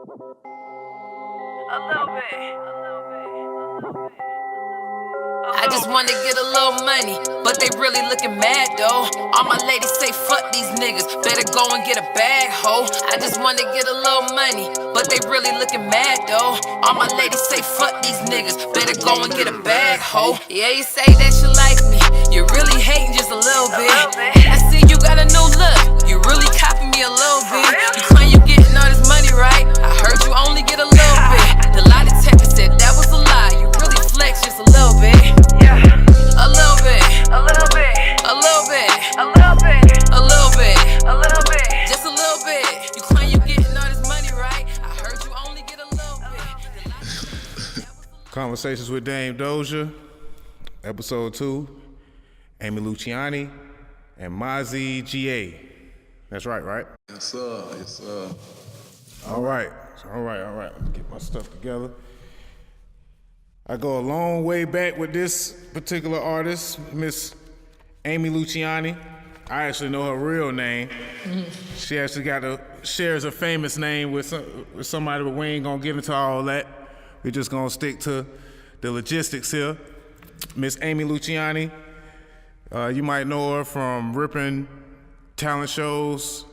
I just wanna get a little money, but they really looking mad though. All my ladies say fuck these niggas, better go and get a bag, ho. I just wanna get a little money, but they really looking mad though. All my ladies say fuck these niggas, better go and get a bag, ho. Yeah, you say that you like me, you really hating just a little bit. I see you got a new look, you really copying me a little bit. You claim you getting all this money, right? I heard you only get a little bit. The lie detector said that was a lie, you really flex just a little bit. A little bit, a little bit, a little bit, a little bit, a little bit, a little bit, just a little bit. You claim you getting all this money, right? I heard you only get a little bit. Conversations with Dame Dozha, episode 2. Amy Luciani and Mazi GA. That's right? Yes, sir. Yes, sir. All right. Let's get my stuff together. I go a long way back with this particular artist, Miss Amy Luciani. I actually know her real name. She actually shares a famous name with somebody, but we ain't gonna get into all that. We're just gonna stick to the logistics here. Miss Amy Luciani, you might know her from ripping talent shows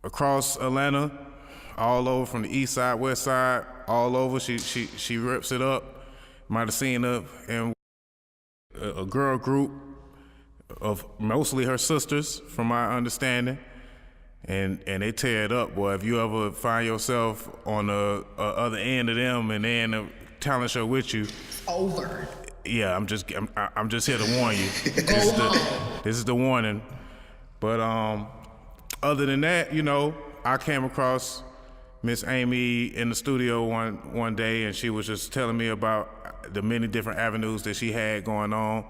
across Atlanta, all over from the east side, west side, all over. She rips it up. Might have seen her in a girl group of mostly her sisters, from my understanding, and they tear it up, boy. If you ever find yourself on the other end of them and they're in a talent show with you, it's over. Yeah, I'm just here to warn you. This is the warning. But other than that, you know, I came across Miss Amy in the studio one day, and she was just telling me about the many different avenues that she had going on,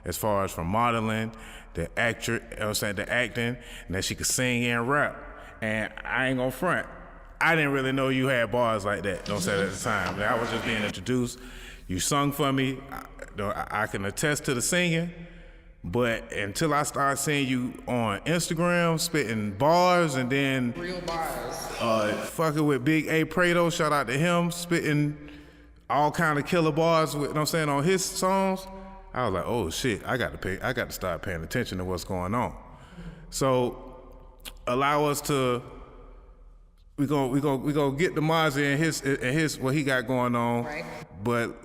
as far as from modeling, the acting, and that she could sing and rap. And I ain't gonna front, I didn't really know you had bars like that. Don't say that at the time. I was just being introduced. You sung for me. I can attest to the singing. But until I started seeing you on Instagram spitting bars, and then real bars, fucking with Big A Prado, shout out to him, spitting all kind of killer bars with, you know what I'm saying, on his songs, I was like, oh shit, I got to start paying attention to what's going on. So allow us to, we gonna get to Mazi and his what he got going on, right? But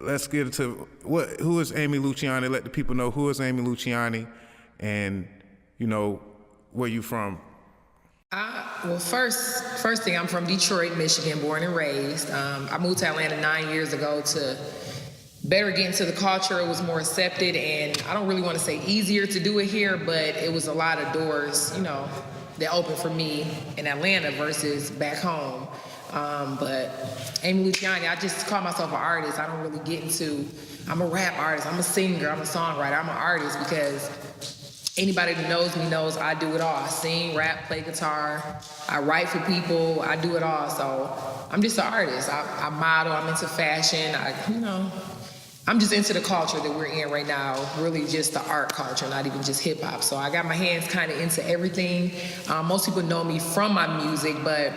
let's get into who is Amy Luciani. Let the people know who is Amy Luciani, and you know where you from. Well, first thing, I'm from Detroit, Michigan, born and raised. I moved to Atlanta 9 years ago to better get into the culture. It was more accepted, and I don't really want to say easier to do it here, but it was a lot of doors, you know, that opened for me in Atlanta versus back home. But Amy Luciani, I just call myself an artist. I don't really get into, I'm a rap artist, I'm a singer, I'm a songwriter, I'm an artist, because anybody that knows me knows I do it all. I sing, rap, play guitar, I write for people, I do it all. So I'm just an artist. I model, I'm into fashion, I'm just into the culture that we're in right now, really just the art culture, not even just hip hop. So I got my hands kind of into everything. Most people know me from my music, but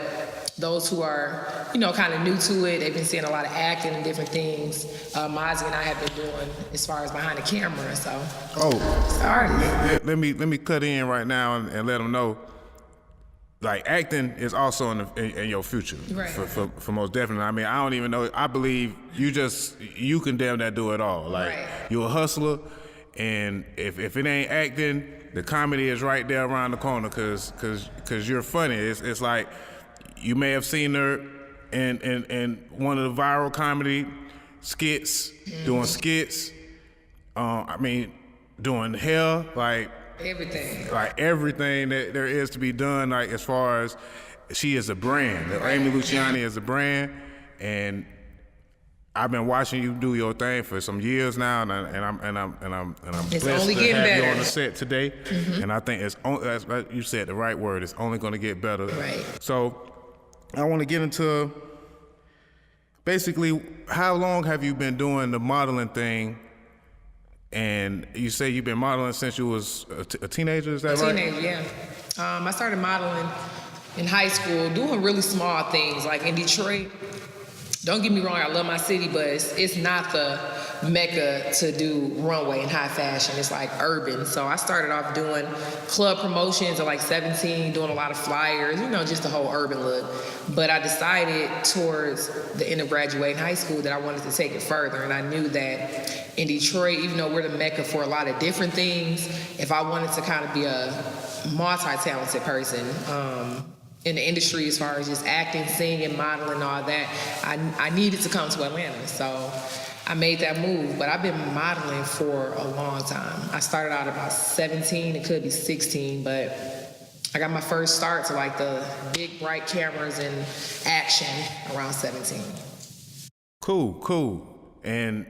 those who are, kind of new to it, they've been seeing a lot of acting and different things. Mazi and I have been doing as far as behind the camera, so. Sorry. Let me cut in right now and let them know, like, acting is also in your future, right. for most definitely. I mean, I don't even know, I believe you can damn that do it all. Like, right. You're a hustler, and if it ain't acting, the comedy is right there around the corner, cause you're funny. It's like, you may have seen her in one of the viral comedy skits, doing skits. Doing hair, like everything that there is to be done. Like, as far as she is a brand, Amy Luciani is a brand, and I've been watching you do your thing for some years now, and I'm it's blessed only to getting have better. you on the set today. And I think you said the right word. It's only going to get better. Right. So I want to get into basically, how long have you been doing the modeling thing? And you say you've been modeling since you was a teenager, is that right? Teenager, yeah. I started modeling in high school doing really small things. Like in Detroit, don't get me wrong, I love my city, but it's not the mecca to do runway and high fashion. It's like urban. So I started off doing club promotions at like 17, doing a lot of flyers, you know, just the whole urban look. But I decided towards the end of graduating high school that I wanted to take it further. And I knew that in Detroit, even though we're the mecca for a lot of different things, if I wanted to kind of be a multi-talented person, in the industry as far as just acting, singing, modeling, all that, I needed to come to Atlanta. So I made that move, but I've been modeling for a long time. I started out about 17, it could be 16, but I got my first start to like the big bright cameras and action around 17. Cool. And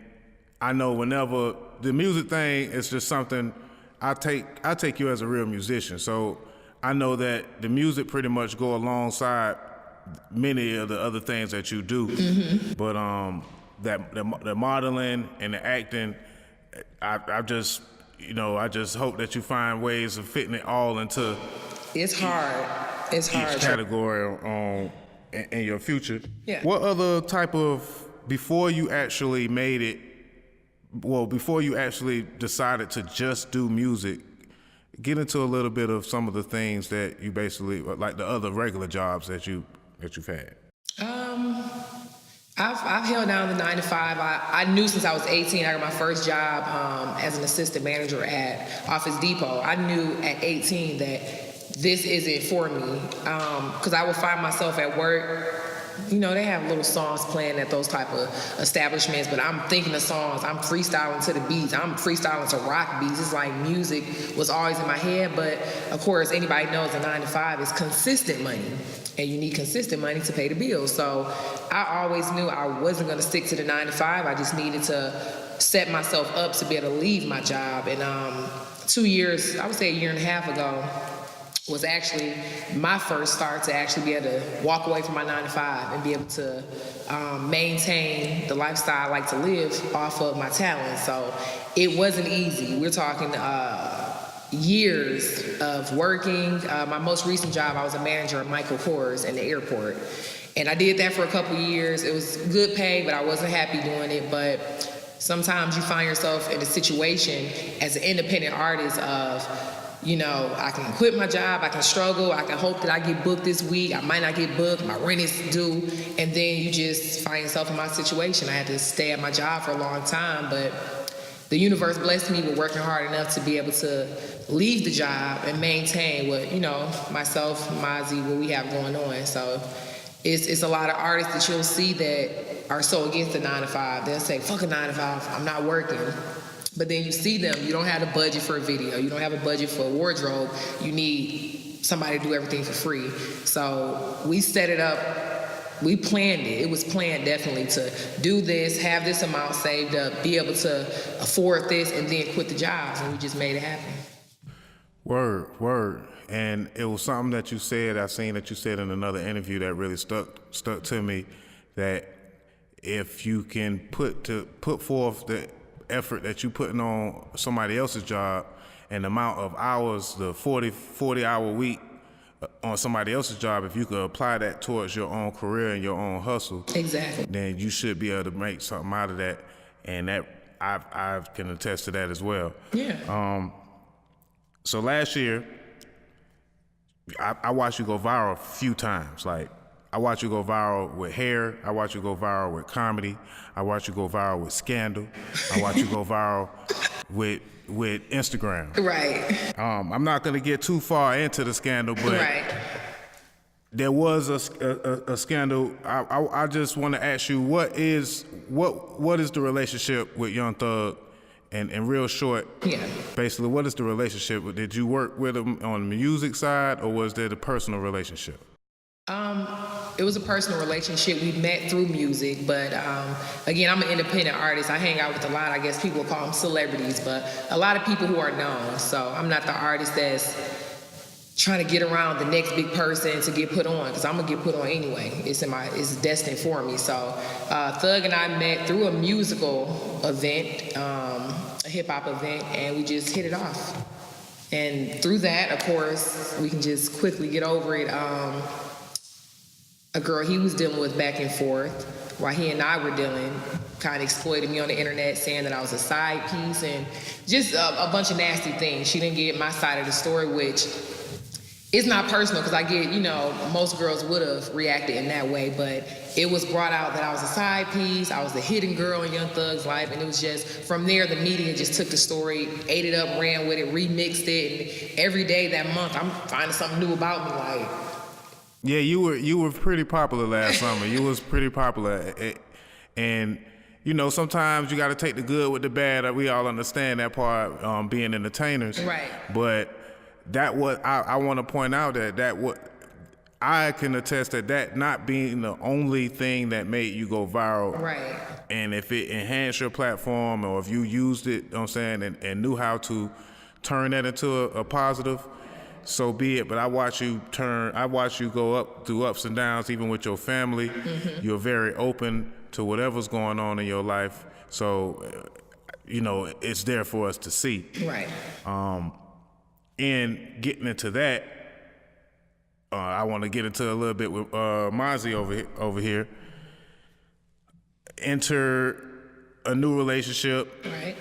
I know whenever the music thing is just something, I take you as a real musician. So I know that the music pretty much go alongside many of the other things that you do. Mm-hmm. But the modeling and the acting, I just hope that you find ways of fitting it all into. It's hard. It's hard. Each category in your future. Yeah. What other type of before you actually decided to just do music? Get into a little bit of some of the things that you basically, like the other regular jobs that you've had. I've held down the 9 to 5. I knew since I was 18, I got my first job as an assistant manager at Office Depot. I knew at 18 that this isn't for me, because I would find myself at work. You know, they have little songs playing at those type of establishments, but I'm thinking of songs, I'm freestyling to the beats, I'm freestyling to rock beats. It's like music was always in my head, but of course, anybody knows a 9 to 5 is consistent money, and you need consistent money to pay the bills. So I always knew I wasn't gonna stick to the 9 to 5, I just needed to set myself up to be able to leave my job. And 2 years, I would say a year and a half ago, was actually my first start to actually be able to walk away from my 9 to 5 and be able to maintain the lifestyle I like to live off of my talent. So it wasn't easy. We're talking years of working. My most recent job, I was a manager at Michael Kors in the airport. And I did that for a couple years. It was good pay, but I wasn't happy doing it. But sometimes you find yourself in a situation as an independent artist of, you know, I can quit my job, I can struggle, I can hope that I get booked this week, I might not get booked, my rent is due, and then you just find yourself in my situation. I had to stay at my job for a long time, but the universe blessed me with working hard enough to be able to leave the job and maintain what, you know, myself, Mazi, what we have going on. So it's a lot of artists that you'll see that are so against the 9 to 5. They'll say, fuck a 9 to 5, I'm not working. But then you see them, you don't have a budget for a video, you don't have a budget for a wardrobe, you need somebody to do everything for free. So we set it up, we planned it. It was planned definitely to do this, have this amount saved up, be able to afford this, and then quit the jobs, and we just made it happen. Word. And it was something that you said, I seen that you said in another interview that really stuck to me, that if you can put forth the effort that you putting on somebody else's job and the amount of hours, the 40 hour week on somebody else's job, if you could apply that towards your own career and your own hustle, exactly, then you should be able to make something out of that. And that I can attest to that as well. Yeah. So last year, I watched you go viral a few times. Like, I watched you go viral with hair. I watched you go viral with comedy. I watched you go viral with scandal. I watched you go viral with Instagram. Right. I'm not gonna get too far into the scandal, but right. There was a scandal. I just want to ask you, what is the relationship with Young Thug? And real short, yeah. Basically, what is the relationship? Did you work with him on the music side, or was there the personal relationship? It was a personal relationship. We met through music, but again, I'm an independent artist. I hang out with a lot, I guess people call them celebrities, but a lot of people who are known. So I'm not the artist that's trying to get around the next big person to get put on, because I'm gonna get put on anyway. It's destined for me. So Thug and I met through a musical event, a hip hop event, and we just hit it off. And through that, of course, we can just quickly get over it. A girl he was dealing with back and forth while he and I were dealing kind of exploited me on the internet, saying that I was a side piece and just a bunch of nasty things. She didn't get my side of the story, which is not personal because I get, most girls would have reacted in that way, but it was brought out that I was a side piece, I was the hidden girl in Young Thug's life, and it was just, from there, the media just took the story, ate it up, ran with it, remixed it, and every day that month, I'm finding something new about me, like. Yeah, you were pretty popular last summer. You was pretty popular, and sometimes you got to take the good with the bad. We all understand that part, being entertainers. Right. But that what I want to point out that what I can attest that not being the only thing that made you go viral. Right. And if it enhanced your platform, or if you used it, and knew how to turn that into a positive, so be it. But I watch you go up through ups and downs, even with your family. Mm-hmm. You're very open to whatever's going on in your life. So, it's there for us to see. Right. And getting into that, I want to get into a little bit with Mazi over here. Enter a new relationship. Right.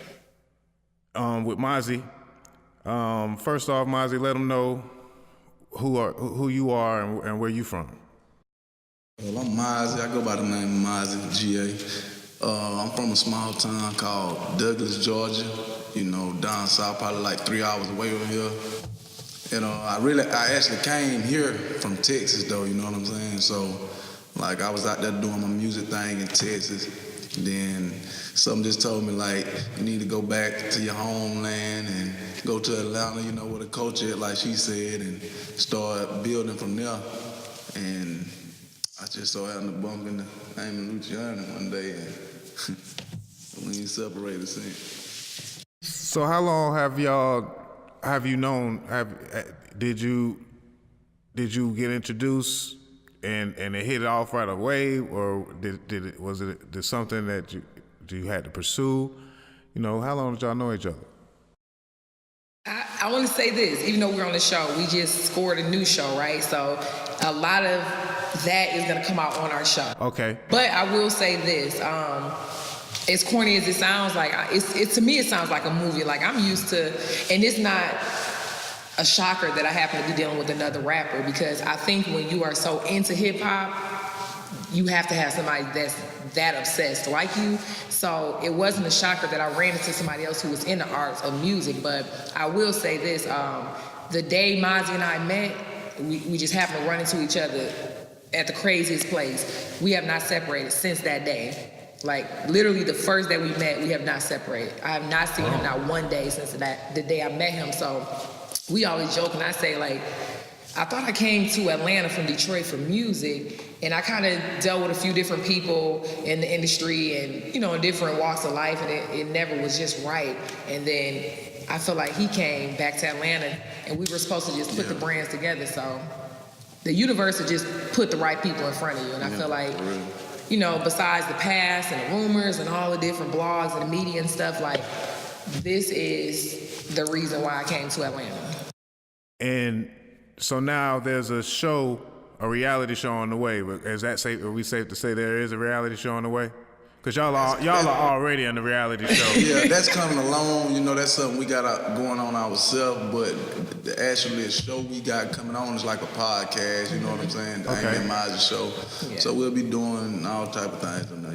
With Mazi. First off, Mazi, let them know who you are and where you from. Well, I'm Mazi. I go by the name Mazi GA. I'm from a small town called Douglas, Georgia. Down south, probably like 3 hours away from here. I actually came here from Texas, though. You know what I'm saying? So, like, I was out there doing my music thing in Texas. Then something just told me, like, you need to go back to your homeland and go to Atlanta, where the culture is, like she said, and start building from there. And I just so happened to bump into Amy Luciani one day, and we ain't separated since. So how long have you known? Did you get introduced and it hit it off right away, or was it something that you had to pursue? How long did y'all know each other? I want to say this, even though we're on the show, we just scored a new show, right? So a lot of that is going to come out on our show. Okay. But I will say this, as corny as it sounds, like to me it sounds like a movie. Like, I'm used to, and it's not a shocker that I happen to be dealing with another rapper, because I think when you are so into hip hop, you have to have somebody that's that obsessed like you. So it wasn't a shocker that I ran into somebody else who was in the arts of music. But I will say this, the day Mazi and I met, we just happened to run into each other at the craziest place. We have not separated since that day. Like, literally the first day we met, we have not separated. I have not seen him not one day since the day I met him. So we always joke, and I say, like, I thought I came to Atlanta from Detroit for music, and I kind of dealt with a few different people in the industry and, in different walks of life, and it never was just right. And then I feel like he came back to Atlanta, and we were supposed to just put the brands together. So the universe had just put the right people in front of you, and I feel like, besides the past and the rumors and all the different blogs and the media and stuff, like, this is the reason why I came to Atlanta. And so now there's a reality show on the way. Is that safe? Are we safe to say there is a reality show on the way? Because y'all are already in the reality show. Yeah, that's coming along. That's something we got going on ourselves. But the actual show we got coming on is like a podcast. You know what I'm saying? The Amy Mazi show. Yeah. So we'll be doing all type of things on there.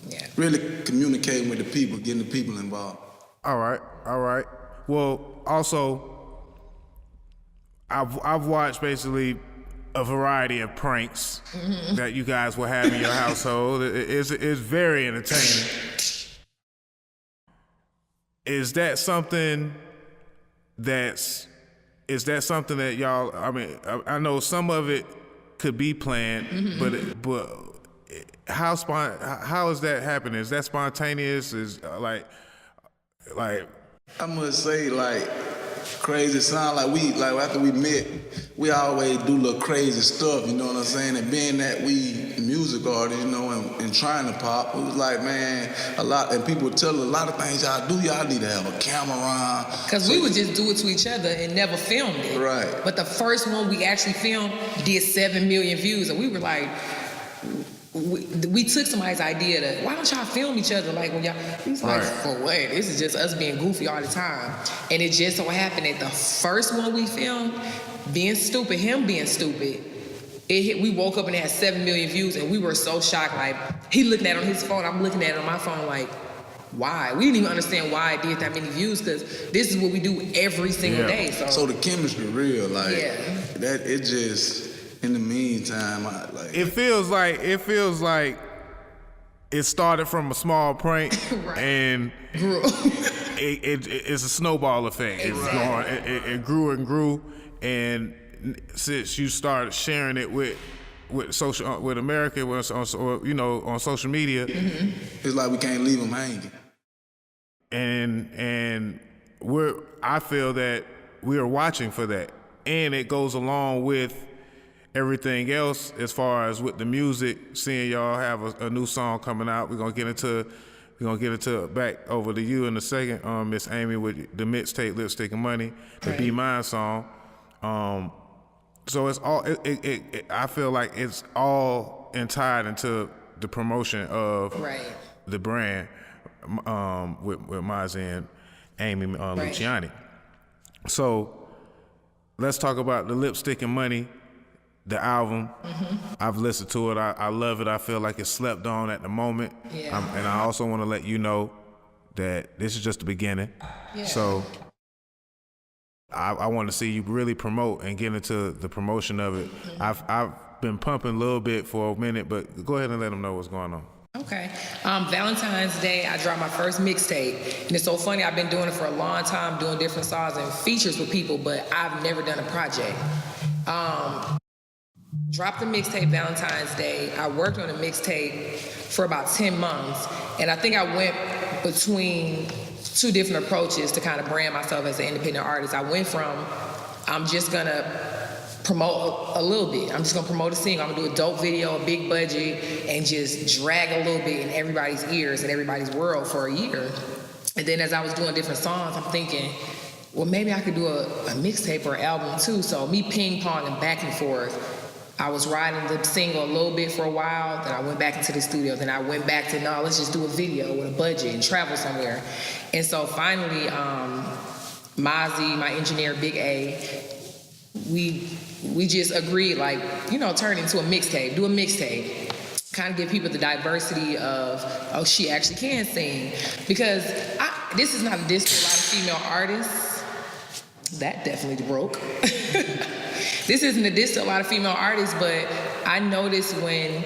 Yeah. Really communicating with the people, getting the people involved. All right. Well, also, I've watched basically a variety of pranks that you guys will have in your household. It's very entertaining. Is that something that y'all? I mean, I know some of it could be planned, but how is that happening? Is that spontaneous? Is like? I must say, like, crazy sound. Like after we met, we always do little crazy stuff, you know what I'm saying? And being that we music artists, you know, and trying to pop, it was like, man, and people tell us a lot of things y'all do, y'all need to have a camera on. Because we would just do it to each other and never filmed it. Right. But the first one we actually filmed did 7 million views, and we were like, we took somebody's idea to, why don't y'all film each other like when y'all, he's like, for what? This is just us being goofy all the time. And it just so happened that the first one we filmed, him being stupid, we woke up and it had 7 million views, and we were so shocked. Like, he looking at it on his phone, I'm looking at it on my phone like, why? We didn't even understand why it did that many views, because this is what we do every single day. So the chemistry real, like, that it just, in the meantime, it feels like it started from a small prank and grew. It's a snowball effect. Exactly. It grew and grew, and since you started sharing it with America, on social media, it's like we can't leave them hanging. And I feel that we are watching for that, and it goes along with everything else as far as with the music. Seeing y'all have a new song coming out, we're gonna get into back over to you in a second, Miss Amy, with the mixtape Lipstick and Money, the Be Mine song. So it's all. I feel like it's all tied into the promotion of the brand with Mazi and Amy Luciani. So let's talk about the Lipstick and Money, the album. I've listened to it. I love it. I feel like it's slept on at the moment. And I also want to let you know that this is just the beginning. So I want to see you really promote and get into the promotion of it. I've been pumping a little bit for a minute, but go ahead and let them know what's going on. Okay. Valentine's Day, I dropped my first mixtape. And it's so funny, I've been doing it for a long time, doing different songs and features with people, but I've never done a project. Dropped the mixtape Valentine's Day. I worked on a mixtape for about 10 months. And I think I went between 2 different approaches to kind of brand myself as an independent artist. I went from, I'm just gonna promote a little bit. I'm just gonna promote a single. I'm gonna do a dope video, a big budget, and just drag a little bit in everybody's ears and everybody's world for a year. And then as I was doing different songs, I'm thinking, well, maybe I could do a mixtape or album too. So me ping-ponging back and forth. I was riding the single a little bit for a while, then I went back into the studio, then I went back to, no, let's just do a video with a budget and travel somewhere. And so finally, Mazi, my engineer, Big A, we just agreed, like, turn it into a mixtape, do a mixtape. Kind of give people the diversity of, oh, she actually can sing. Because this is not a diss to a lot of female artists. That definitely broke. This isn't a diss to a lot of female artists, but I notice when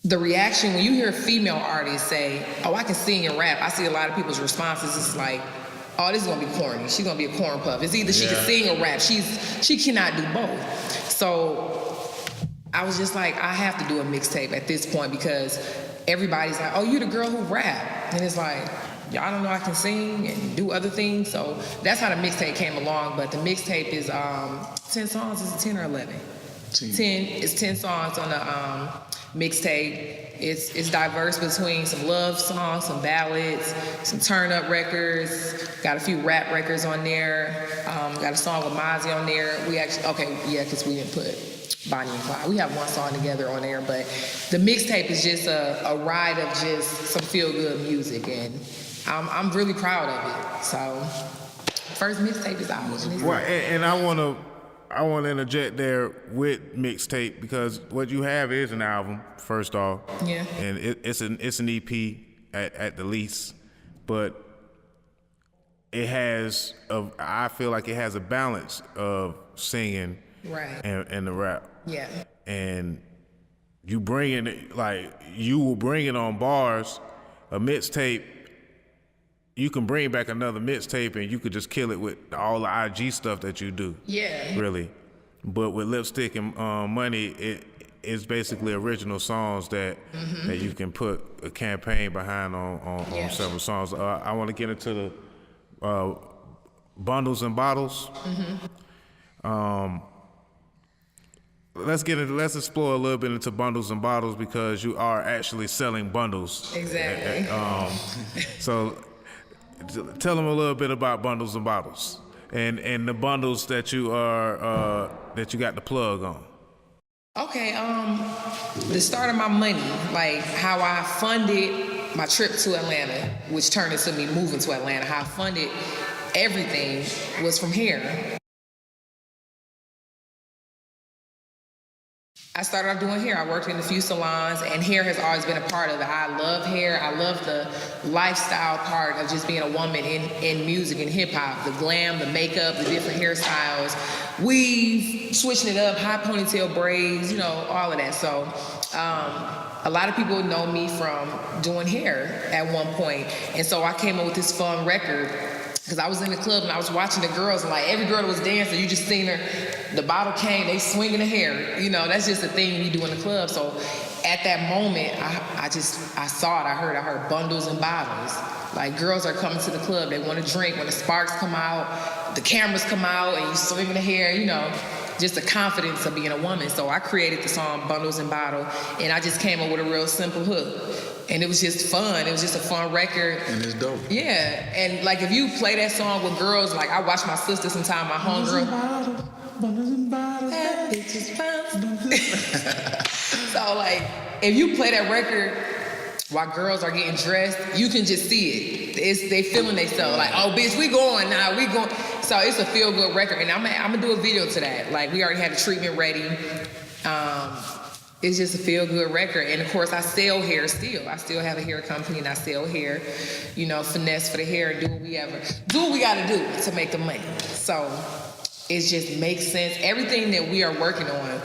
the reaction, when you hear a female artist say, oh, I can sing and rap, I see a lot of people's responses. It's like, oh, this is gonna be corny. She's gonna be a corn puff. It's either she can sing or rap. She cannot do both. So I was just like, I have to do a mixtape at this point, because everybody's like, oh, you the girl who rap. And it's like, y'all don't know I can sing and do other things. So that's how the mixtape came along. But the mixtape is 10 songs. Is it 10 or 11? 10. It's 10 songs on the mixtape. It's diverse between some love songs, some ballads, some turn-up records. Got a few rap records on there. Got a song with Mazi on there. We actually, because we didn't put Bonnie and Clyde. We have one song together on there, but the mixtape is just a ride of just some feel-good music, and I'm really proud of it. So, first mixtape is out. Well, and I want to interject there with mixtape, because what you have is an album, first off. Yeah. And it's an EP at the least, but I feel like it has a balance of singing and the rap. Yeah. And you bring it, like, you will bring it on bars. A mixtape, you can bring back another mixtape and you could just kill it with all the IG stuff that you do. Yeah. Really. But with Lipstick and Money, it's basically original songs that you can put a campaign behind on several songs. I want to get into the Bundles and Bottles. Let's explore a little bit into Bundles and Bottles because you are actually selling bundles. Exactly. So tell them a little bit about Bundles and Bottles and the bundles that you are that you got the plug on. Okay, the start of my money, like how I funded my trip to Atlanta, which turned into me moving to Atlanta, how I funded everything was from hair. I started off doing hair. I worked in a few salons, and hair has always been a part of it. I love hair. I love the lifestyle part of just being a woman in music and hip hop, the glam, the makeup, the different hairstyles, weave, switching it up, high ponytail braids, you know, all of that. So a lot of people know me from doing hair at one point. And so I came up with this fun record because I was in the club and I was watching the girls, and like every girl that was dancing, you just seen her, the bottle came, they swinging the hair. You know, that's just a thing we do in the club. So at that moment, I saw it, I heard bundles and bottles. Like girls are coming to the club, they want to drink. When the sparks come out, the cameras come out, and you swinging the hair, you know, just the confidence of being a woman. So I created the song Bundles and Bottle, and I just came up with a real simple hook. And it was just fun. It was just a fun record. And it's dope. Yeah. And like if you play that song with girls, like I watch my sister sometime, my homegirl. So like if you play that record while girls are getting dressed, you can just see it. They feeling themselves like, oh bitch, we going now, we going. So it's a feel good record. And I'm gonna do a video to that. Like we already had the treatment ready. It's just a feel-good record. And of course, I sell hair still. I still have a hair company and I sell hair, you know, finesse for the hair and do what we gotta do to make the money. So it just makes sense. Everything that we are working on,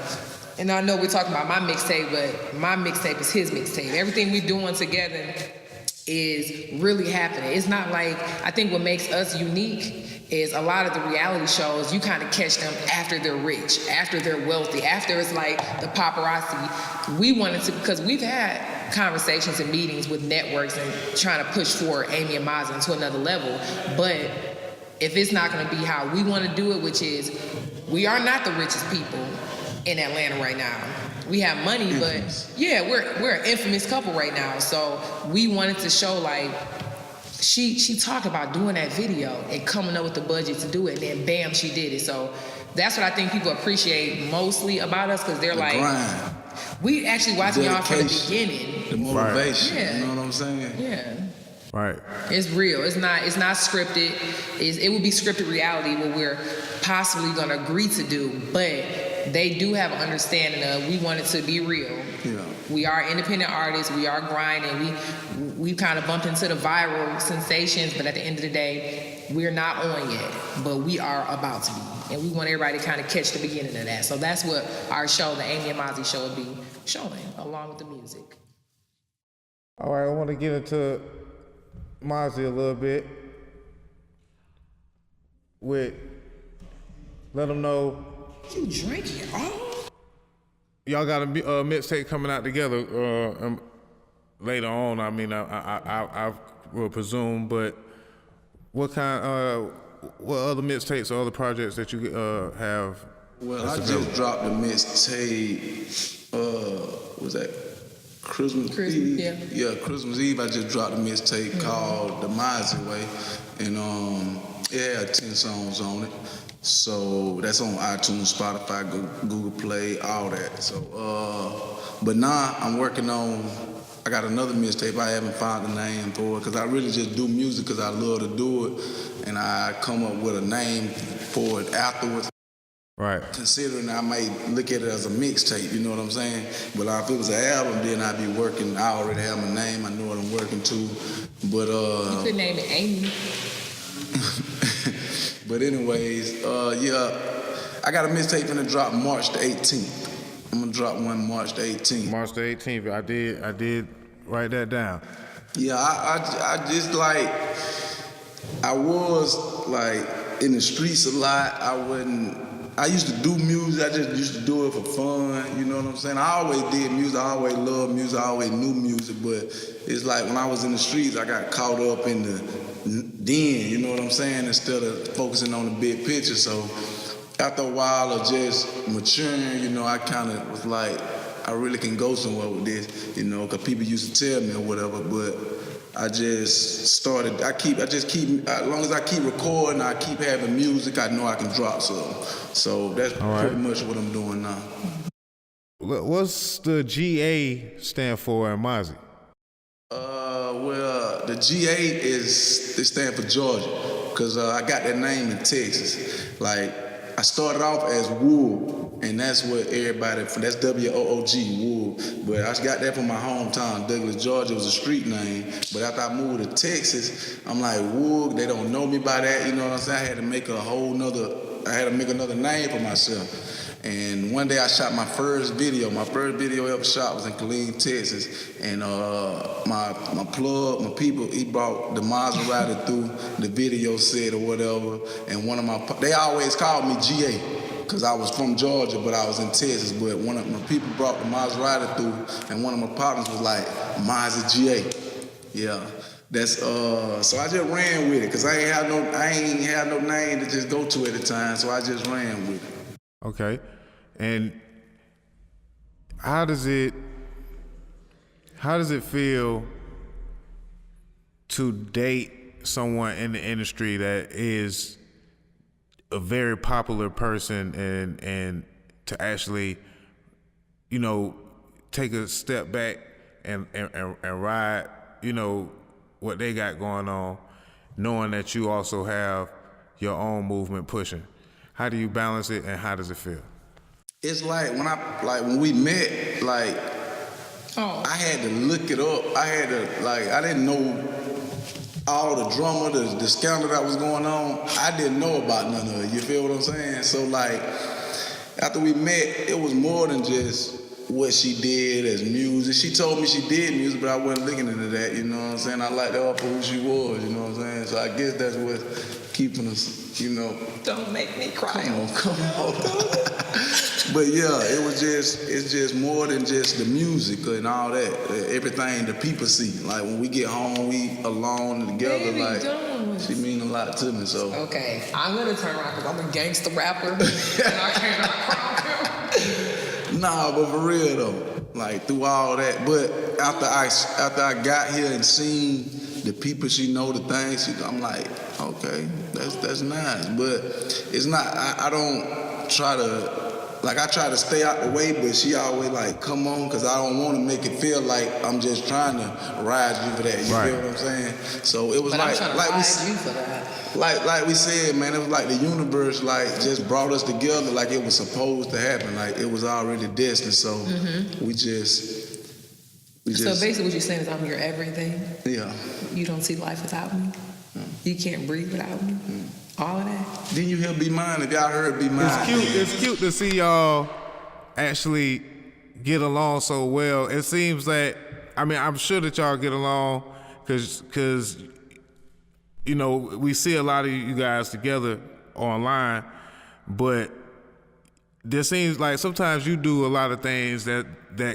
and I know we're talking about my mixtape, but my mixtape is his mixtape. Everything we're doing together is really happening. It's not like, I think what makes us unique is a lot of the reality shows, you kind of catch them after they're rich, after they're wealthy, after it's like the paparazzi. We wanted to, because we've had conversations and meetings with networks and trying to push forward Amy and Mazi into another level. But if it's not gonna be how we wanna do it, which is, we are not the richest people in Atlanta right now. We have money, but yeah, we're an infamous couple right now. So we wanted to show like, she talked about doing that video and coming up with the budget to do it, and then bam, she did it. So that's what I think people appreciate mostly about us, because they're like, grind. We actually watching y'all from the beginning. The motivation, Right. you know what I'm saying? Yeah. Right. It's real. It's not scripted. It would be scripted reality, what we're possibly gonna agree to do, but they do have an understanding of, we want it to be real. Yeah. We are independent artists. We are grinding. We kind of bumped into the viral sensations, but at the end of the day, we're not on yet, but we are about to be. And we want everybody to kind of catch the beginning of that. So that's what our show, the Amy and Mazi show, will be showing, along with the music. All right, I want to get into Mazi a little bit. Let them know. You drinking, oh? Y'all got a mixtape coming out together later on. I mean, I will presume, but what other mixtapes or other projects that you have? Well, I just dropped the mixtape. Was that Christmas Eve? Yeah. Yeah, Christmas Eve. I just dropped a mixtape called The Mazi Way, and it had 10 songs on it. So that's on iTunes, Spotify, Google Play, all that. So, but now I'm working on, I got another mixtape. I haven't found a name for it, because I really just do music because I love to do it, and I come up with a name for it afterwards. Right. Considering I might look at it as a mixtape, you know what I'm saying? But if it was an album, then I'd be working, I already have my name, I know what I'm working to. But You could name it Amy. But anyways, yeah, I got a mixtape gonna drop March the 18th. I'm gonna drop one March the 18th. March the 18th. I did write that down. Yeah, I just like, I was like in the streets a lot. I used to do music. I just used to do it for fun. You know what I'm saying? I always did music. I always loved music. I always knew music. But it's like when I was in the streets, I got caught up in the then, you know what I'm saying, instead of focusing on the big picture. So after a while of just maturing, you know, I kind of was like, I really can go somewhere with this, you know, because people used to tell me or whatever, but I just started, as long as I keep recording, I keep having music, I know I can drop something. So that's pretty much what I'm doing now. What's the GA stand for in Mazi? Well, the GA it stands for Georgia, because I got that name in Texas. Like, I started off as Woog, and that's what everybody, that's W-O-O-G, Woog. But I got that from my hometown, Douglas, Georgia. It was a street name. But after I moved to Texas, I'm like, Woog, they don't know me by that, you know what I'm saying? I had to make another name for myself. And one day I shot my first video. My first video ever shot was in Killeen, Texas. And my people, he brought the Maserati through, the video set or whatever. And they always called me GA, because I was from Georgia, but I was in Texas. But one of my people brought the Maserati through, and one of my partners was like, Mazi GA. Yeah. That's so I just ran with it, because I ain't had no name to just go to at the time, so I just ran with it. Okay. And how does it feel to date someone in the industry that is a very popular person and to actually, you know, take a step back and ride, you know, what they got going on, knowing that you also have your own movement pushing? How do you balance it, and how does it feel? It's like when we met, like, I had to look it up. I didn't know all the drama, the scandal that was going on. I didn't know about none of it, you feel what I'm saying? So, like, after we met, it was more than just what she did as music. She told me she did music, but I wasn't looking into that, you know what I'm saying? I liked her for who she was, you know what I'm saying? So I guess that's what's keeping us, you know. Don't make me cry. Come on. But yeah, it's just more than just the music and all that. Everything the people see. Like, when we get home, we alone and together. Baby, like, don't. She mean a lot to me, so. Okay, I'm gonna turn around because I'm a gangster rapper and I cannot cry. Nah, but for real though, like, through all that. But after I got here and seen the people she know, the things I'm like, okay, that's nice. But it's not. I don't try to. Like, I try to stay out the way, but she always like, come on, because I don't want to make it feel like I'm just trying to ride you for that. You feel what I'm saying? So it was like we said, man, it was like the universe like just brought us together like it was supposed to happen. Like, it was already destined. So we just. So basically what you're saying is I'm your everything? Yeah. You don't see life without me? You can't breathe without me? All of that? Didn't you hear Be Mine? If y'all heard Be Mine. It's cute to see y'all actually get along so well. It seems that, I mean, I'm sure that y'all get along because you know, we see a lot of you guys together online, but there seems like sometimes you do a lot of things that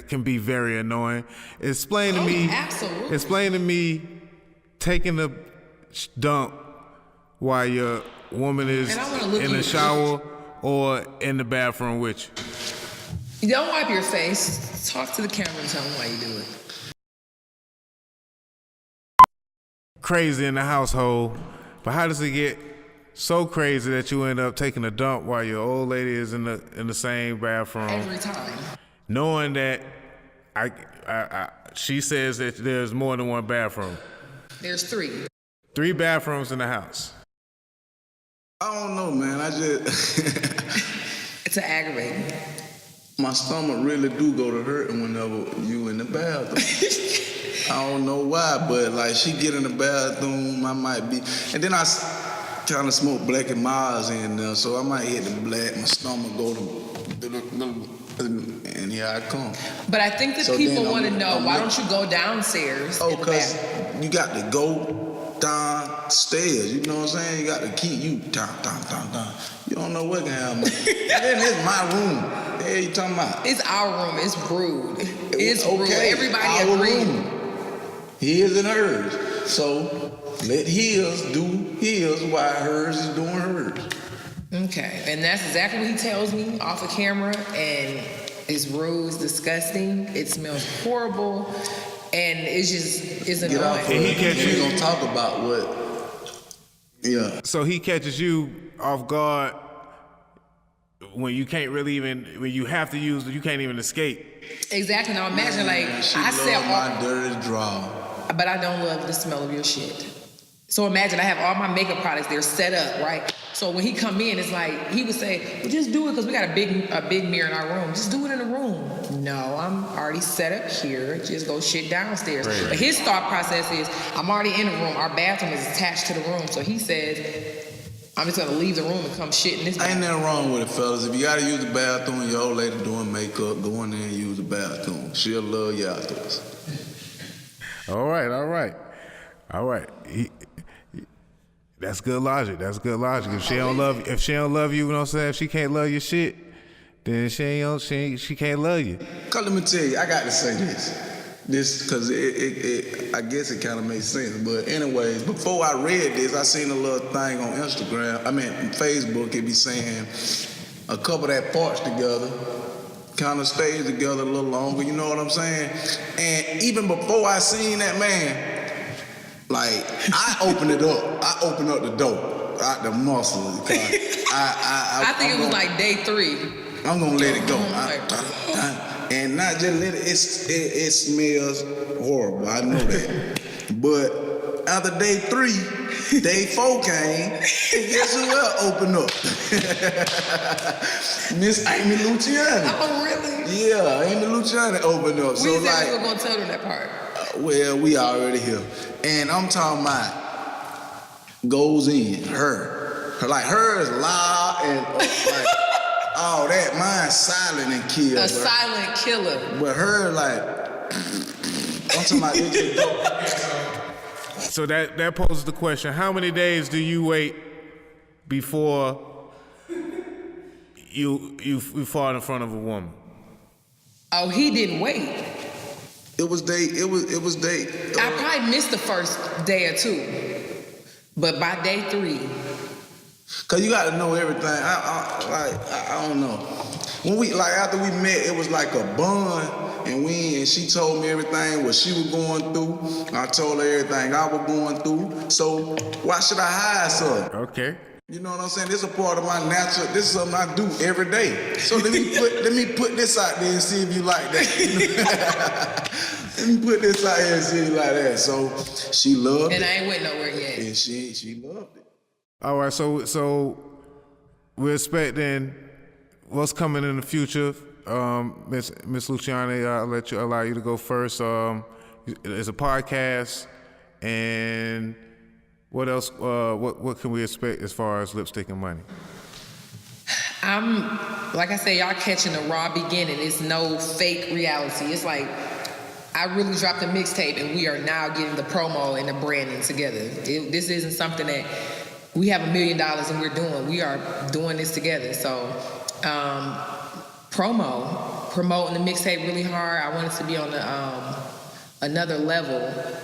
can be very annoying. Explain to me taking a dump while your woman is in the shower or in the bathroom with you. You don't wipe your face. Talk to the camera and tell them why you do it. Crazy in the household, but how does it get so crazy that you end up taking a dump while your old lady is in the same bathroom? Every time. knowing that she says that there's more than one bathroom. There's 3. 3 bathrooms in the house. I don't know, man. I just it's aggravating. My stomach really do go to hurting whenever you in the bathroom. I don't know why, but like she get in the bathroom, I might be, and then I kind of smoke Black and Miles in there, so I might hit the black. My stomach go to, and here I come. But I think that people want to know, why don't you go downstairs? Oh, because you got to go downstairs. You know what I'm saying? You got to keep you down. You don't know what can happen. Then it's my room. Hey, you talking about? It's our room. It's rude. It's rude. Okay, Everybody agrees. His and hers. So let his do his while hers is doing hers. Okay, and that's exactly what he tells me off of camera, and it's rude, it's disgusting, it smells horrible, and it's Get annoying. out. We're gonna talk about what. Yeah. So he catches you off guard when you can't really when you have to use, you can't even escape. Exactly. Now imagine, like, She I sell my dirty draw. but I don't love the smell of your shit. So imagine I have all my makeup products, they're set up, right? So when he come in, it's like, he would say, well, just do it because we got a big mirror in our room. Just do it in the room. No, I'm already set up here. Just go shit downstairs. Right. But his thought process is, I'm already in the room. Our bathroom is attached to the room. So he says, I'm just going to leave the room and come shit in this Ain't bathroom. nothing wrong with it, fellas. If you got to use the bathroom and your old lady doing makeup, go in there and use the bathroom. She'll love you afterwards. All right. That's good logic. If she don't love you, you know what I'm saying? If she can't love your shit, then she can't love you. Cause let me tell you, I got to say this because I guess it kind of makes sense. But anyways, before I read this, I seen a little thing on Facebook. It be saying a couple that parts together kind of stays together a little longer. You know what I'm saying? And even before I seen that, man, like, I opened it up. I opened up the door, out the muscle. I think it was like day 3. I'm gonna let it go. And not just let it smells horrible. I know that. But after day 3, day 4 came, and guess who else opened up? Miss Amy Luciani. Oh, really? Yeah, Amy Luciani opened up. We So said like, we were going to tell them that part. well, we already here. And I'm talking about goes in, her like her is loud and like all that. Mine's silent and kill. A silent killer. But her like, I'm talking about it just go. So that poses the question: how many days do you wait before you fall in front of a woman? Oh, he didn't wait. It was day. I probably missed the first day or 2, but by day 3, Cause you gotta know everything. I don't know. When we after we met, it was like a bond, and she told me everything what she was going through. I told her everything I was going through. So why should I hide something? Okay. You know what I'm saying? This is a part of my natural. This is something I do every day. So let me put this out there and see if you like that. Let me put this out here and see if you like that. So she loved it. and I ain't went nowhere yet. And she loved it. All right. So we're expecting what's coming in the future. Miss Luciani, I'll allow you to go first. It's a podcast, and what else? What can we expect as far as Lipstick and Money? Like I say, y'all catching the raw beginning. It's no fake reality. It's like, I really dropped a mixtape and we are now getting the promo and the branding together. This isn't something that we have $1 million and we're doing. We are doing this together. So, promoting the mixtape really hard. I want it to be on another level.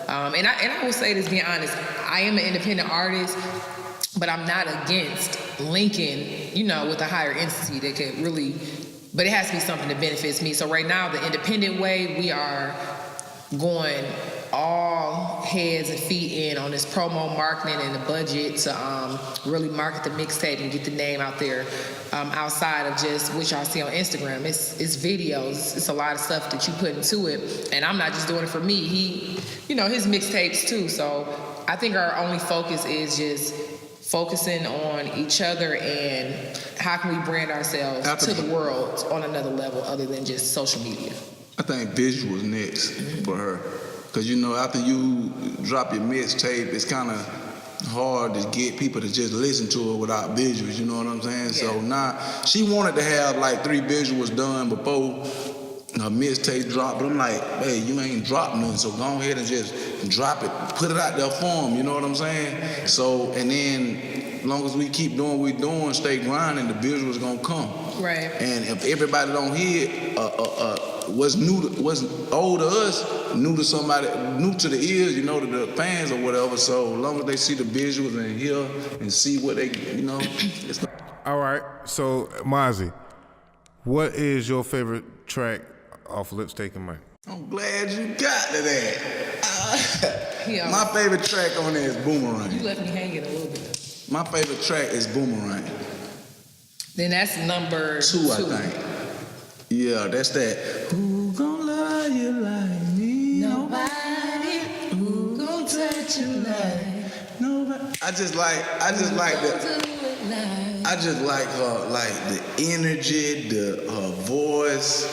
And I will say this, being honest, I am an independent artist, but I'm not against linking, with a higher entity that could really, but it has to be something that benefits me. So right now, the independent way, we are going all heads and feet in on this promo marketing and the budget to really market the mixtape and get the name out there outside of just what y'all see on Instagram. It's videos. It's a lot of stuff that you put into it. And I'm not just doing it for me. His mixtapes too. So I think our only focus is just focusing on each other and how can we brand ourselves to the world on another level other than just social media. I think visuals next for her. Because, after you drop your mixtape, it's kind of hard to get people to just listen to it without visuals, you know what I'm saying? Yeah. So now, she wanted to have like 3 visuals done before her mixtape dropped, but I'm like, hey, you ain't dropped nothing, so go ahead and just drop it, put it out there for them, you know what I'm saying? So, and then, as long as we keep doing what we're doing, stay grinding, the visuals gonna come. Right. And if everybody don't hear it, what's old to us, new to somebody, new to the ears, you know, to the fans or whatever. So as long as they see the visuals and hear and see what they, you know, it's like. All right, so Mazi, what is your favorite track off Lipstick and Money? I'm glad you got to that. Yeah. My favorite track on there is Boomerang. You left me hanging a little bit. My favorite track is Boomerang. Then that's number 2, I think. Yeah, that's that. Who gon' love you like me? Nobody. Who gon' touch you like? Nobody. I just like that. I just like her, like the energy, her voice,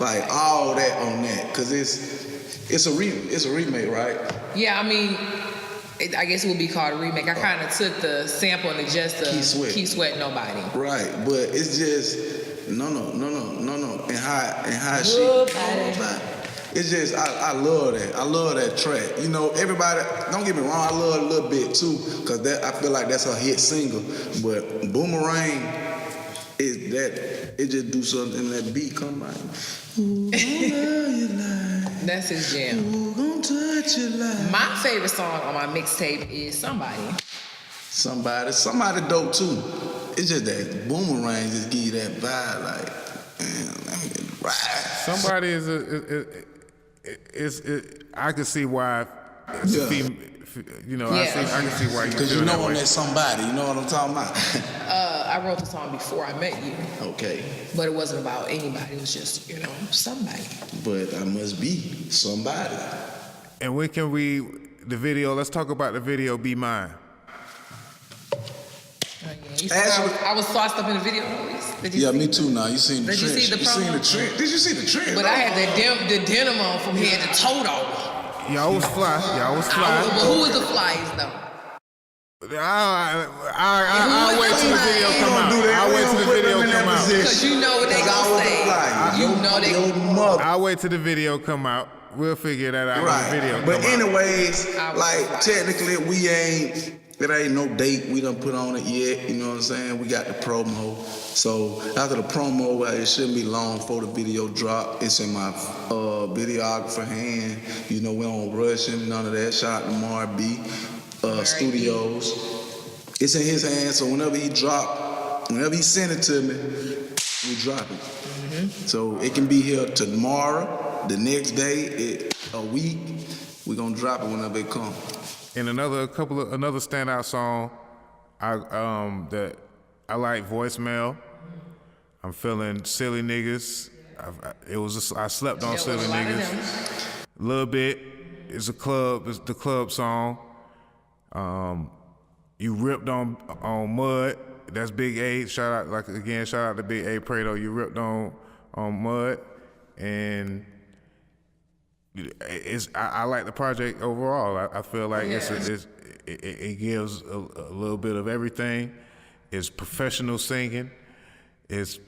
like all that on that, cause it's a remake, right? Yeah, I mean, I guess it would be called a remake. I kind of took the sample and adjusted Keith Sweat Nobody. Right, but it's just no. And how she. It's just I love that. I love that track. You know, everybody. Don't get me wrong. I love it a little bit too, cause I feel like that's her hit single. But Boomerang is that. It just do something and that beat come out. Who gon' love you like? That's his jam. Who gon' touch you like? My favorite song on my mixtape is Somebody. Somebody dope too. It's just that Boomerang just give you that vibe, like, man, let me get right. Somebody I can see why it's a female, you know, I can see why you because you know I'm that somebody, you know what I'm talking about? I wrote the song before I met you. Okay. But it wasn't about anybody, it was just, you know, somebody. But I must be somebody. And when can the video, let's talk about the video, Be Mine. I was sauced up in the video. Me too now. You seen the trend. Did you see the promo? Did you see the trend? But I had the denim on from head to toe though. Y'all was fly. Who was the flyest though? I'll wait till the video come out. I'll wait till the video come out. Because you know what they gonna say. You know they. I'll wait till the video come out. We'll figure that out when the video But come anyways, like technically there ain't no date we done put on it yet, you know what I'm saying? We got the promo. So after the promo, it shouldn't be long before the video drop. It's in my videographer hand. You know, we don't rush him, none of that. Shout out to Mar B Studios. It's in his hands, so whenever he send it to me, we drop it. Mm-hmm. So it can be here tomorrow, the next day, a week. We're gonna drop it whenever it comes. And another standout song that I like, Voicemail. I'm feeling Silly Niggas. I slept on Silly Niggas. A little bit. It's the club song. You ripped on Mud. That's Big A. Shout out to Big A Prado. You ripped on Mud. And I like the project overall. I feel like it gives a little bit of everything. It's professional singing. It's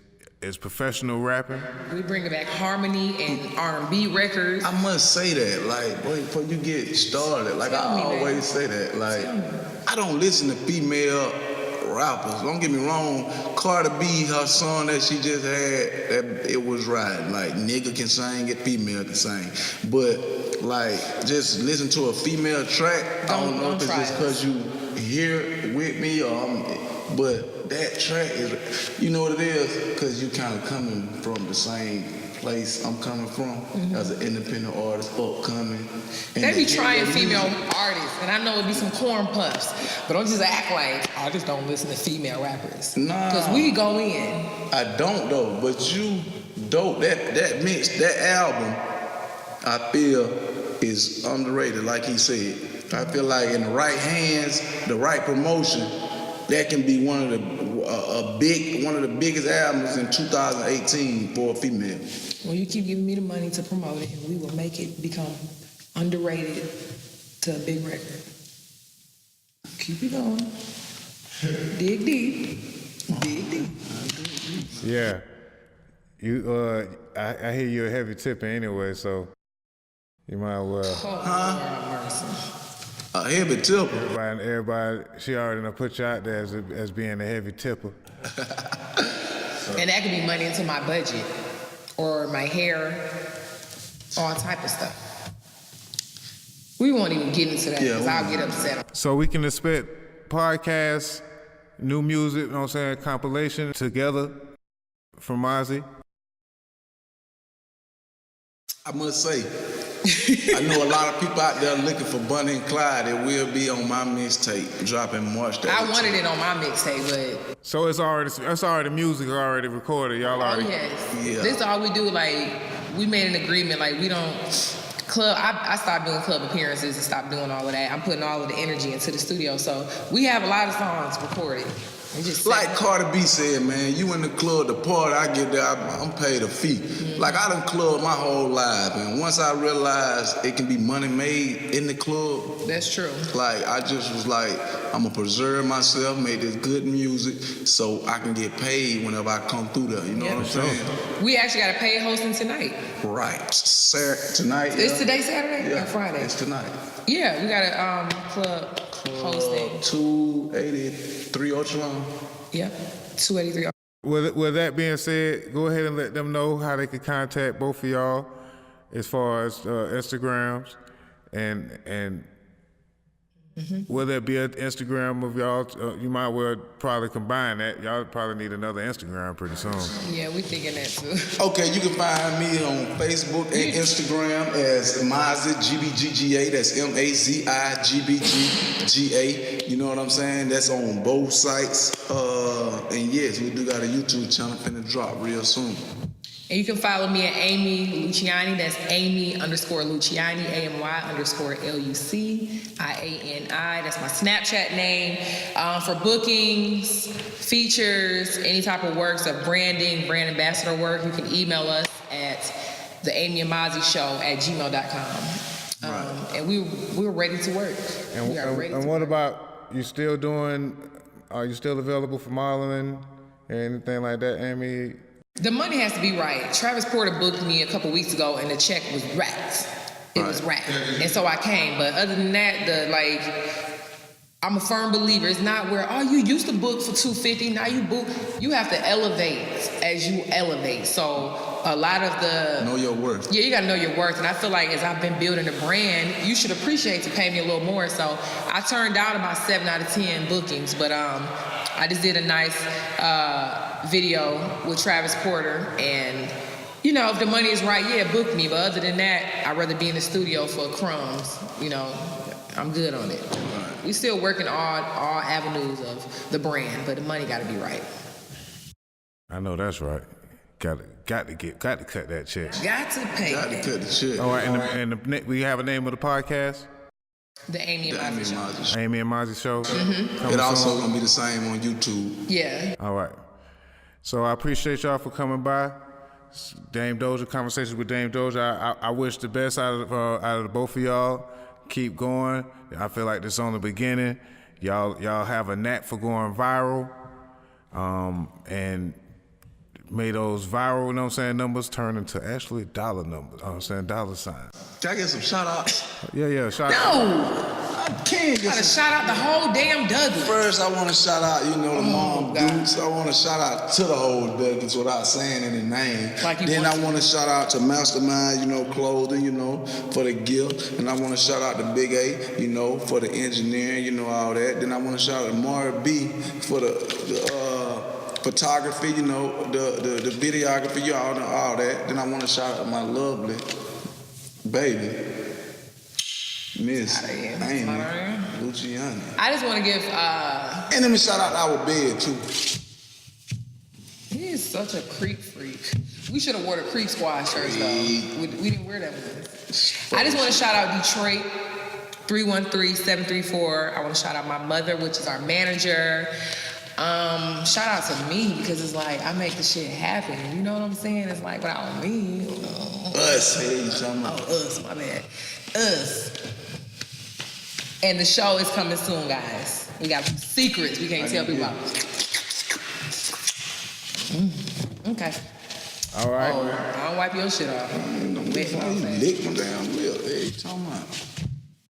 professional rapping. We bring back harmony and R&B records. I must say that, like, before you get started, like I always say that, like, I don't listen to female rappers. Don't get me wrong. Cardi B, her song that she just had, it was right. Like, nigga can sing it, female can sing. But like, just listen to a female track. I don't know if it's just because you hear it with me but that track is, you know what it is? Because you kind of coming from the same place I'm coming from as an independent artist, upcoming. They be trying female artists, and I know it be some corn puffs, but don't just act like I just don't listen to female rappers. Nah, because we go in. I don't though, but you dope. That mix, that album, I feel is underrated. Like he said, I feel like in the right hands, the right promotion, that can be one of the biggest albums in 2018 for a female. Well, you keep giving me the money to promote it, and we will make it become underrated to a big record. Keep it going. Dig deep. Dig deep. Yeah. You I hear you're a heavy tipper anyway, so you might well. A heavy tipper. Everybody, she already done put you out there as being a heavy tipper. And that could be money into my budget. or my hair, all type of stuff. We won't even get into that because I'll get upset. So we can expect podcasts, new music, you know what I'm saying, compilation together from Mazi. I must say, I know a lot of people out there looking for Bonnie and Clyde. It will be on my mixtape, dropping March 30th. I wanted it on my mixtape, but... So it's already music already recorded. Y'all already... Oh, yes. Yeah. This is all we do. Like, we made an agreement. Like, we don't... I stopped doing club appearances and stopped doing all of that. I'm putting all of the energy into the studio. So we have a lot of songs recorded. Just like Cardi B said, man, you in the club, the party, I get there, I'm paid a fee. Mm-hmm. Like, I done clubbed my whole life, and once I realized it can be money made in the club. That's true. Like, I just was like, I'm gonna preserve myself, make this good music, so I can get paid whenever I come through there, you know what I'm saying? We actually got a paid hosting tonight. Right, tonight. It's today Saturday or Friday? It's tonight. Yeah, we got a club hosting. 283 Ocheron. Yeah, 283. With that being said, go ahead and let them know how they can contact both of y'all as far as Instagrams and will there be an Instagram of y'all? You might well probably combine that. Y'all probably need another Instagram pretty soon. Yeah, we thinking that too. Okay, you can find me on Facebook and Instagram as Mazi GBGA. That's MAZIGBGA. You know what I'm saying? That's on both sites. And yes, we do got a YouTube channel finna drop real soon. And you can follow me at Amy Luciani. That's Amy_Luciani, AMY_LUCIANI. That's my Snapchat name. For bookings, features, any type of works of branding, brand ambassador work, you can email us at theamyandmazishow@gmail.com. And we're ready to work. And what about, you still doing, are you still available for modeling or anything like that, Amy? The money has to be right. Travis Porter booked me a couple weeks ago, and the check was racked. It was racked, and so I came. But other than that, I'm a firm believer. It's not where you used to book for $250. Now you book. You have to elevate as you elevate. So a lot of the know your worth. Yeah, you gotta know your worth. And I feel like as I've been building a brand, you should appreciate to pay me a little more. So I turned down about 7 out of 10 bookings, but I just did a nice video with Travis Porter, and you know, if the money is right, yeah, book me. But other than that, I'd rather be in the studio for crumbs. You know, I'm good on it. We still working all avenues of the brand, but the money got to be right. I know that's right. Got to cut that check. Got to pay. Got to cut the check. All right, and we have a name of the podcast. The Amy and Mazi Show. Amy and Mazi Show. Mm-hmm. It also gonna be the same on YouTube. Yeah. All right. So I appreciate y'all for coming by. Dame Dozha, Conversations with Dame Dozha. I wish the best out of the both of y'all. Keep going. I feel like this is on the beginning. Y'all have a knack for going viral, and may those viral, you know what I'm saying, numbers turn into actually dollar numbers. You know what I'm saying, dollar signs. Can I get some shout outs? Yeah, shout out. No! I can't get Gotta shout out the whole damn Douglas. First, I want to shout out, the mom dudes. I want to shout out to the whole Douglas without saying any name. Then I want to shout out to Mastermind, clothing, for the gift. And I want to shout out to Big A, for the engineering, all that. Then I want to shout out to Mara B for the photography, the videography, all that. Then I want to shout out my lovely baby, Miss Amy Luciani. I just want to give... And let me shout out our bed, too. He is such a creep freak. We should have wore the Creep Squad shirts, though. We didn't wear that one. I just want to shout out Detroit, 313-734. I want to shout out my mother, which is our manager. Shout out to me, because it's like I make the shit happen. You know what I'm saying? It's like without me. Us. Hey, you talking about? Us, my bad. Us. And the show is coming soon, guys. We got some secrets we can't tell people about. Okay. All right. Oh, I don't wipe your shit off. Don't lick my damn lip. Hey, you talking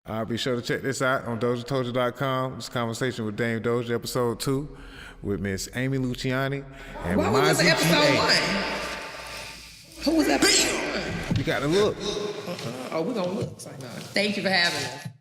about? Be sure to check this out on DOZHATOLDYA.COM. This Conversation with Dame Dozha, episode 2, with Miss Amy Luciani and Why was Mazi this episode GA. 1? Who was that? You gotta look. Oh, we're gonna look. Thank you for having us.